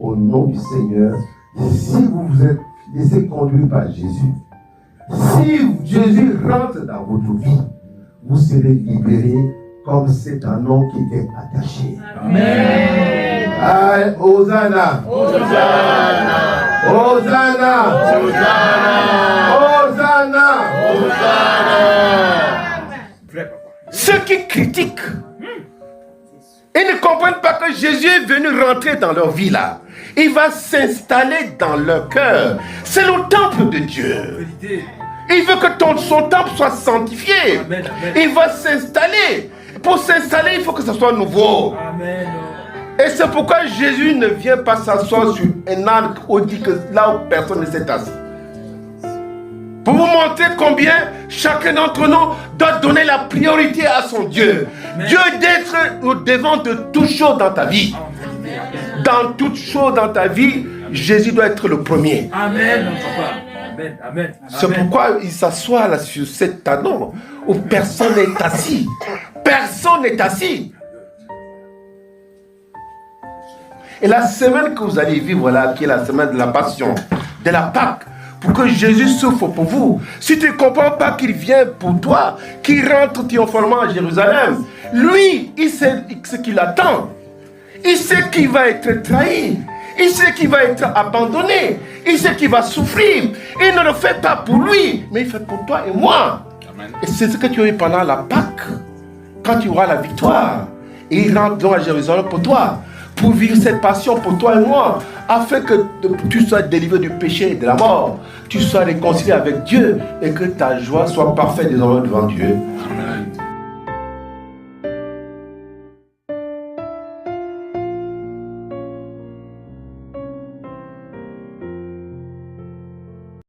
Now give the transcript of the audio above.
au nom du Seigneur, si vous vous êtes laissé conduire par Jésus, si Jésus rentre dans votre vie, vous serez libérés comme cet anneau qui était attaché. Amen. Aïe, Hosanna. Hosanna. Hosanna. Hosanna. Hosanna. Ceux qui critiquent, ils ne comprennent pas que Jésus est venu rentrer dans leur vie là. Il va s'installer dans leur cœur. C'est le temple de Dieu. Il veut que son temple soit sanctifié. Amen, amen. Il va s'installer. Pour s'installer, il faut que ce soit nouveau. Amen. Et c'est pourquoi Jésus ne vient pas s'asseoir sur un arc où dit que là où personne ne s'est assis. Pour vous montrer combien chacun d'entre nous doit donner la priorité à son Dieu. Amen. Dieu d'être au devant de toute chose dans ta vie. Dans toute chose dans ta vie, Jésus doit être le premier. Amen, papa. Amen, amen. C'est pourquoi il s'assoit là sur cet anneau où personne n'est assis. Personne n'est assis. Et la semaine que vous allez vivre là, qui est la semaine de la Passion, de la Pâque, pour que Jésus souffre pour vous. Si tu ne comprends pas qu'il vient pour toi, qu'il rentre triomphalement à Jérusalem, lui, il sait ce qu'il attend. Il sait qu'il va être trahi. Il sait qu'il va être abandonné. Il sait qu'il va souffrir. Il ne le fait pas pour lui, mais il fait pour toi et moi. Amen. Et c'est ce que tu as eu pendant la Pâque. Quand tu auras la victoire. Et il rentre donc à Jérusalem pour toi. Pour vivre cette passion pour toi et moi. Afin que tu sois délivré du péché et de la mort. Tu sois réconcilié avec Dieu. Et que ta joie soit parfaite désormais devant Dieu. Amen.